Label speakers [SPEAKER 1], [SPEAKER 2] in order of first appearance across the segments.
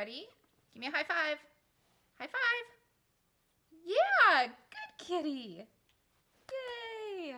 [SPEAKER 1] Ready? Give me a high five. High five. Yeah, good kitty. Yay.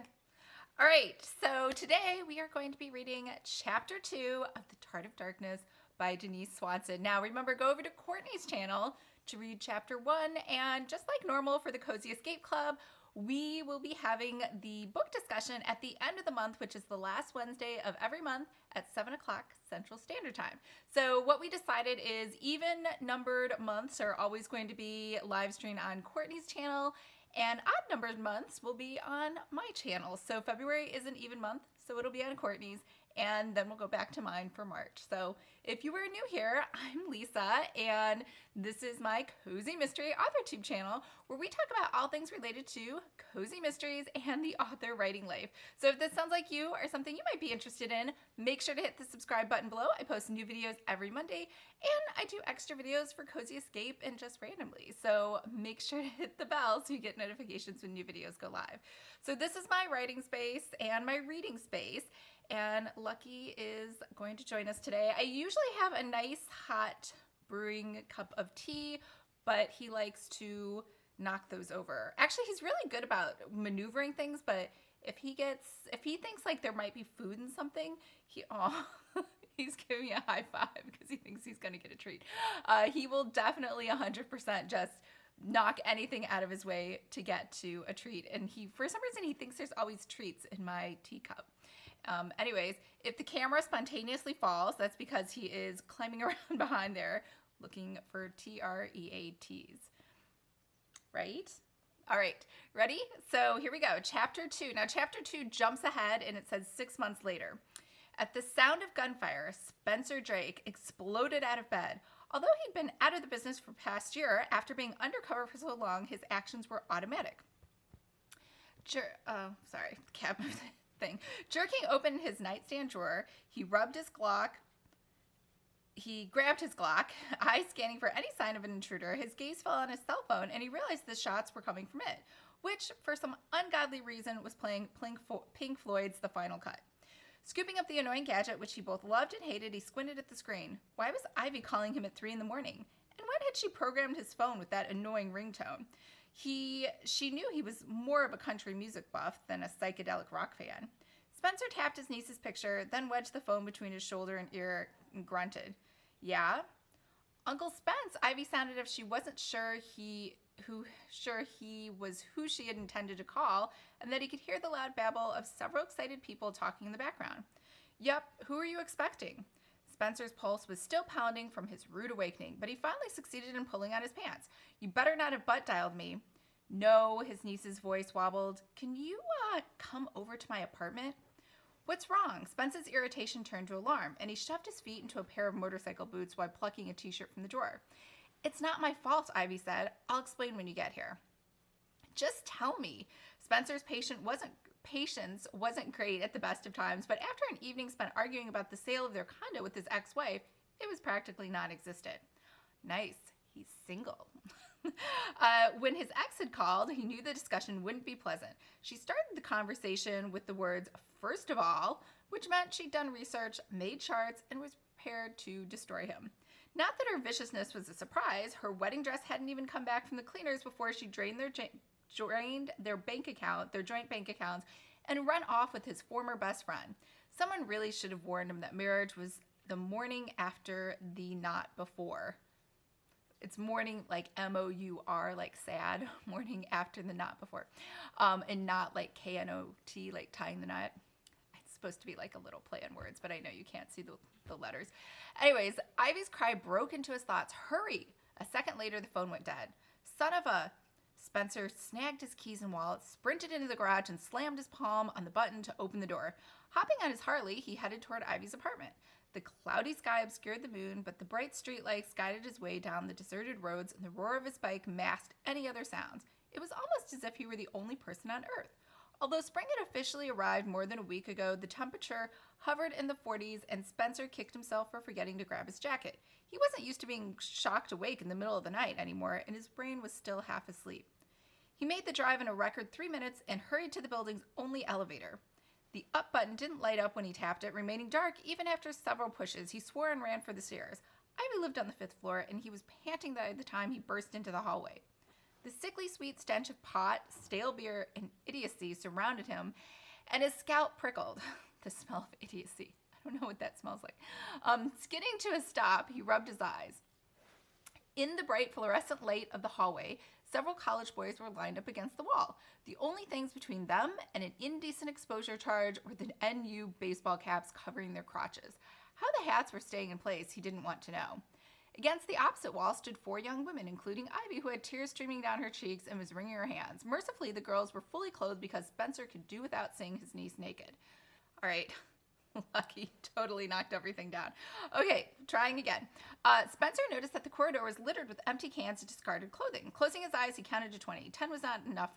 [SPEAKER 1] All right, so today we are going to be reading Chapter 2 of The Tart of Darkness by Denise Swanson. Now remember, go over to Courtney's channel to read Chapter 1, and just like normal for the Cozy Escape Club, we will be having the book discussion at the end of the month, which is the last Wednesday of every month at 7 o'clock Central Standard Time. So what we decided is even numbered months are always going to be live streamed on Courtney's channel, and odd numbered months will be on my channel. So February is an even month, so it'll be on Courtney's, and then we'll go back to mine for March. So if you were new here, I'm Lisa, and this is my Cozy Mystery AuthorTube channel, where we talk about all things related to cozy mysteries and the author writing life. So if this sounds like you or something you might be interested in, make sure to hit the subscribe button below. I post new videos every Monday, and I do extra videos for Cozy Escape and just randomly. So make sure to hit the bell so you get notifications when new videos go live. So this is my writing space and my reading space, and Lucky is going to join us today. I usually have a nice hot brewing cup of tea, but he likes to knock those over. Actually, he's really good about maneuvering things, but if he thinks like there might be food in something, he's giving me a high five because he thinks he's gonna get a treat. He will definitely 100% just knock anything out of his way to get to a treat, and for some reason he thinks there's always treats in my teacup. Anyways, if the camera spontaneously falls, that's because he is climbing around behind there looking for TREATs. Right? All right, ready? So here we go, Chapter 2. Now, Chapter 2 jumps ahead, and it says 6 months later. At the sound of gunfire, Spencer Drake exploded out of bed. Although he'd been out of the business for the past year, after being undercover for so long, his actions were automatic. Jerking open his nightstand drawer, he grabbed his Glock, eyes scanning for any sign of an intruder. His gaze fell on his cell phone, and he realized the shots were coming from it, which, for some ungodly reason, was playing Pink Floyd's The Final Cut. Scooping up the annoying gadget, which he both loved and hated, he squinted at the screen. Why was Ivy calling him at 3 in the morning? And when had she programmed his phone with that annoying ringtone? She knew he was more of a country music buff than a psychedelic rock fan. Spencer tapped his niece's picture, then wedged the phone between his shoulder and ear and grunted. Yeah? Uncle Spence, Ivy sounded as if she wasn't sure he was who she had intended to call, and that he could hear the loud babble of several excited people talking in the background. Yep, who are you expecting? Spencer's pulse was still pounding from his rude awakening, but he finally succeeded in pulling out his pants. You better not have butt dialed me. No, his niece's voice wobbled. Can you, come over to my apartment? What's wrong? Spencer's irritation turned to alarm, and he shoved his feet into a pair of motorcycle boots while plucking a t-shirt from the drawer. It's not my fault, Ivy said. I'll explain when you get here. Just tell me. Spencer's patience wasn't great at the best of times, but after an evening spent arguing about the sale of their condo with his ex-wife, it was practically non-existent. Nice. He's single. When his ex had called, he knew the discussion wouldn't be pleasant. She started the conversation with the words, first of all, which meant she'd done research, made charts, and was prepared to destroy him. Not that her viciousness was a surprise. Her wedding dress hadn't even come back from the cleaners before she drained their joint bank accounts, and run off with his former best friend. Someone really should have warned him that marriage was the morning after the not before. It's morning like M-O-U-R, like sad, morning after the not before, and not like K-N-O-T, like tying the knot. It's supposed to be like a little play on words, but I know you can't see the letters. Anyways, Ivy's cry broke into his thoughts. Hurry! A second later, the phone went dead. Son of a... Spencer snagged his keys and wallet, sprinted into the garage, and slammed his palm on the button to open the door. Hopping on his Harley, he headed toward Ivy's apartment. The cloudy sky obscured the moon, but the bright streetlights guided his way down the deserted roads, and the roar of his bike masked any other sounds. It was almost as if he were the only person on Earth. Although spring had officially arrived more than a week ago, the temperature hovered in the 40s, and Spencer kicked himself for forgetting to grab his jacket. He wasn't used to being shocked awake in the middle of the night anymore, and his brain was still half asleep. He made the drive in a record 3 minutes and hurried to the building's only elevator. The up button didn't light up when he tapped it, remaining dark even after several pushes. He swore and ran for the stairs. Ivy lived on the 5th floor, and he was panting by the time he burst into the hallway. The sickly sweet stench of pot, stale beer, and idiocy surrounded him, and his scalp prickled. The smell of idiocy. I don't know what that smells like. Skidding to a stop, he rubbed his eyes. In the bright fluorescent light of the hallway, several college boys were lined up against the wall. The only things between them and an indecent exposure charge were the NU baseball caps covering their crotches. How the hats were staying in place, he didn't want to know. Against the opposite wall stood 4 young women, including Ivy, who had tears streaming down her cheeks and was wringing her hands. Mercifully, the girls were fully clothed because Spencer could do without seeing his niece naked. All right. Lucky, totally knocked everything down. Okay, trying again. Spencer noticed that the corridor was littered with empty cans of discarded clothing. Closing his eyes, he counted to 20. 10 was not enough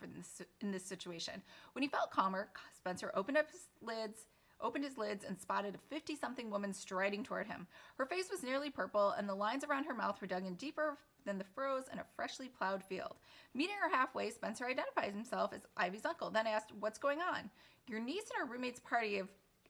[SPEAKER 1] in this situation. When he felt calmer, Spencer opened his lids and spotted a 50-something woman striding toward him. Her face was nearly purple, and the lines around her mouth were dug in deeper than the furrows in a freshly plowed field. Meeting her halfway, Spencer identified himself as Ivy's uncle, then asked, "What's going on?" "Your niece and her roommate's party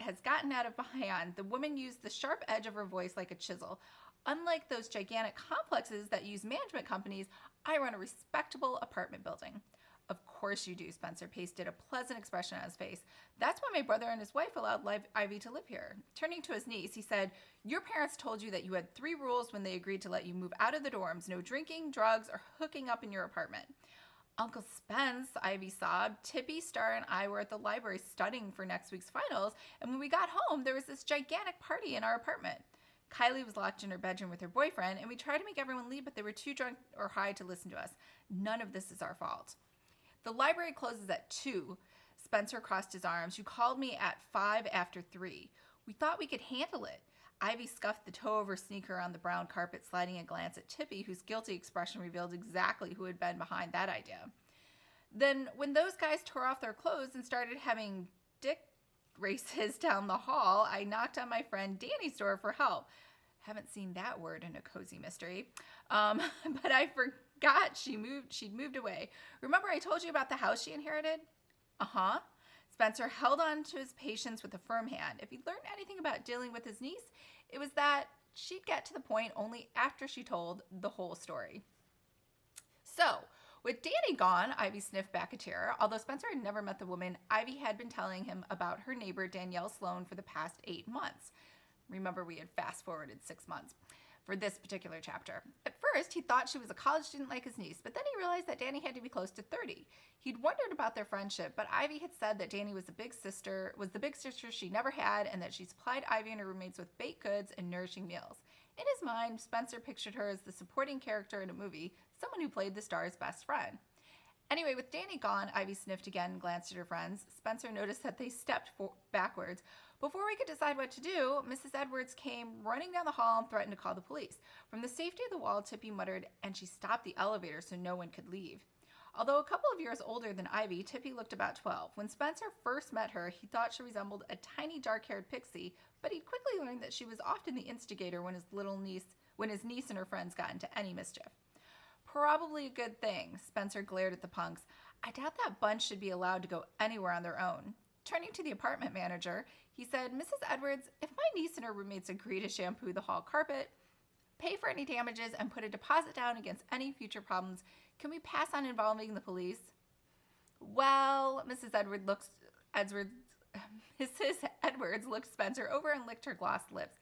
[SPEAKER 1] has gotten out of hand." The woman used the sharp edge of her voice like a chisel. "Unlike those gigantic complexes that use management companies, I run a respectable apartment building." "Of course you do," Spencer pasted a pleasant expression on his face. "That's why my brother and his wife allowed Ivy to live here." Turning to his niece, he said, "Your parents told you that you had 3 rules when they agreed to let you move out of the dorms: no drinking, drugs, or hooking up in your apartment." "Uncle Spence," Ivy sobbed, "Tippy, Star, and I were at the library studying for next week's finals, and when we got home, there was this gigantic party in our apartment. Kylie was locked in her bedroom with her boyfriend, and we tried to make everyone leave, but they were too drunk or high to listen to us. None of this is our fault." "The library closes at 2. Spencer crossed his arms. "You called me at 5 after 3. We thought we could handle it." Ivy scuffed the toe of her sneaker on the brown carpet, sliding a glance at Tippy, whose guilty expression revealed exactly who had been behind that idea. "Then when those guys tore off their clothes and started having dick races down the hall, I knocked on my friend Danny's door for help." Haven't seen that word in a cozy mystery. "But I forgot she'd moved away. Remember I told you about the house she inherited?" "Uh-huh." Spencer held on to his patience with a firm hand. If he'd learned anything about dealing with his niece, it was that she'd get to the point only after she told the whole story. So, with Danny gone, Ivy sniffed back a tear. Although Spencer had never met the woman, Ivy had been telling him about her neighbor, Danielle Sloan, for the past 8 months. Remember, we had fast-forwarded 6 months for this particular chapter. At first, he thought she was a college student like his niece, but then he realized that Danny had to be close to 30. He'd wondered about their friendship, but Ivy had said that Danny was the big sister she never had, and that she supplied Ivy and her roommates with baked goods and nourishing meals. In his mind, Spencer pictured her as the supporting character in a movie, someone who played the star's best friend. Anyway, with Danny gone, Ivy sniffed again and glanced at her friends. Spencer noticed that they stepped backwards. Before we could decide what to do, Mrs. Edwards came running down the hall and threatened to call the police. From the safety of the wall, Tippy muttered, "And she stopped the elevator so no one could leave." Although a couple of years older than Ivy, Tippy looked about 12. When Spencer first met her, he thought she resembled a tiny dark-haired pixie, but he'd quickly learned that she was often the instigator when his niece and her friends got into any mischief. "Probably a good thing." Spencer glared at the punks. "I doubt that bunch should be allowed to go anywhere on their own." Turning to the apartment manager, he said, "Mrs. Edwards, if my niece and her roommates agree to shampoo the hall carpet, pay for any damages, and put a deposit down against any future problems, can we pass on involving the police?" "Well," Mrs. Edwards looked Spencer over and licked her glossed lips.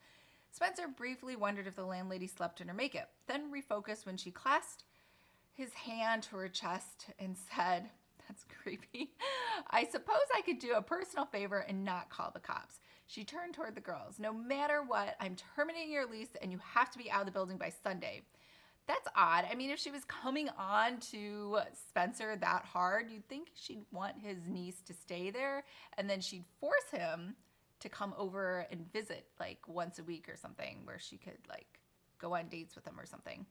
[SPEAKER 1] Spencer briefly wondered if the landlady slept in her makeup, then refocused when she clasped his hand to her chest and said, "That's creepy. I suppose I could do a personal favor and not call the cops." She turned toward the girls. "No matter what, I'm terminating your lease and you have to be out of the building by Sunday." That's odd. I mean, if she was coming on to Spencer that hard, you'd think she'd want his niece to stay there, and then she'd force him to come over and visit like once a week or something, where she could like go on dates with him or something.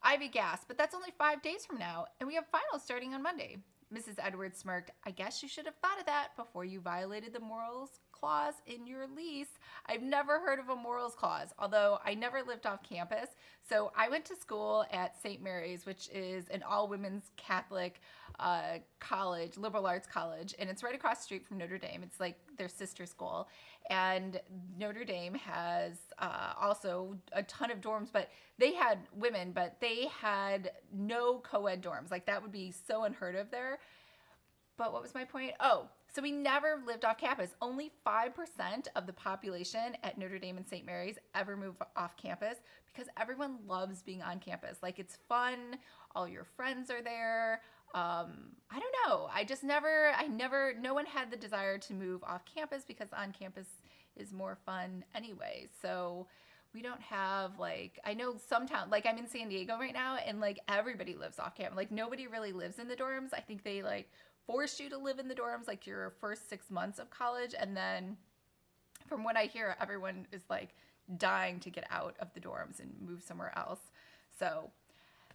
[SPEAKER 1] Ivy gasped, "But that's only 5 days from now, and we have finals starting on Monday." Mrs. Edwards smirked. "I guess you should have thought of that before you violated the morals clause in your lease. I've never heard of a morals clause, although I never lived off campus. So I went to school at St. Mary's, which is an all-women's Catholic college, liberal arts college, and it's right across the street from Notre Dame. It's like their sister school. And Notre Dame has also a ton of dorms, but they had women, but they had no co-ed dorms. Like that would be so unheard of there. But what was my point? Oh, so we never lived off campus. Only 5% of the population at Notre Dame and St. Mary's ever move off campus because everyone loves being on campus. Like it's fun. All your friends are there. I don't know. No one had the desire to move off campus because on campus is more fun anyway. So we don't have I know some town, I'm in San Diego right now and everybody lives off campus. Like nobody really lives in the dorms. I think they force you to live in the dorms your first 6 months of college. And then from what I hear, everyone is dying to get out of the dorms and move somewhere else. So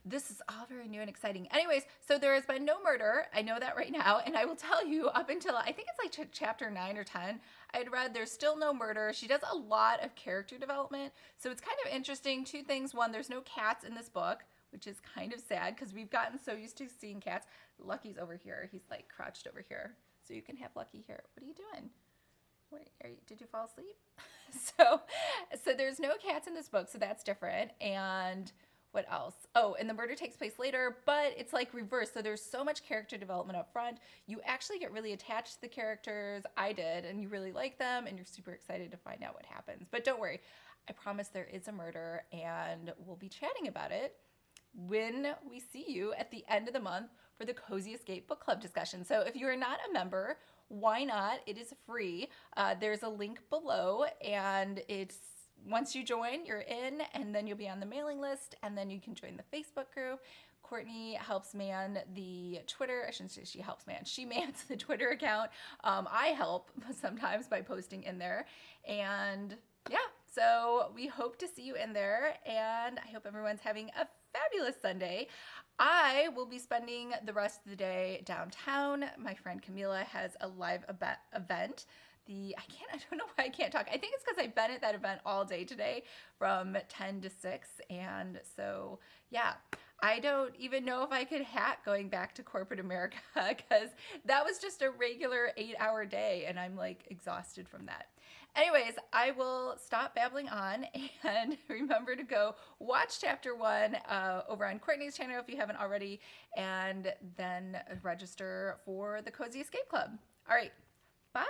[SPEAKER 1] this is all very new and exciting. Anyways, so there has been no murder. I know that right now. And I will tell you up until, I think it's chapter 9 or 10, I had read there's still no murder. She does a lot of character development. So it's kind of interesting. Two things. One, there's no cats in this book, which is kind of sad because we've gotten so used to seeing cats. Lucky's over here. He's crouched over here. So you can have Lucky here. What are you doing? Did you fall asleep? So there's no cats in this book. So that's different. And what else? Oh, and the murder takes place later, but it's reverse. So there's so much character development up front. You actually get really attached to the characters. I did, and you really like them, and you're super excited to find out what happens. But don't worry. I promise there is a murder, and we'll be chatting about it when we see you at the end of the month for the Cozy Escape Book Club discussion. So if you are not a member, why not? It is free. There's a link below, and it's once you join, you're in, and then you'll be on the mailing list, and then you can join the Facebook group. Courtney helps man the Twitter. I shouldn't say she helps man. She mans the Twitter account. I help sometimes by posting in there. And yeah, so we hope to see you in there, and I hope everyone's having a fabulous Sunday. I will be spending the rest of the day downtown. My friend Camila has a live event. I don't know why I can't talk. I think it's because I've been at that event all day today from 10 to 6. And so, yeah, I don't even know if I could hack going back to corporate America because that was just a regular 8-hour day and I'm exhausted from that. Anyways, I will stop babbling on and remember to go watch chapter 1 over on Courtney's channel if you haven't already, and then register for the Cozy Escape Club. All right, bye.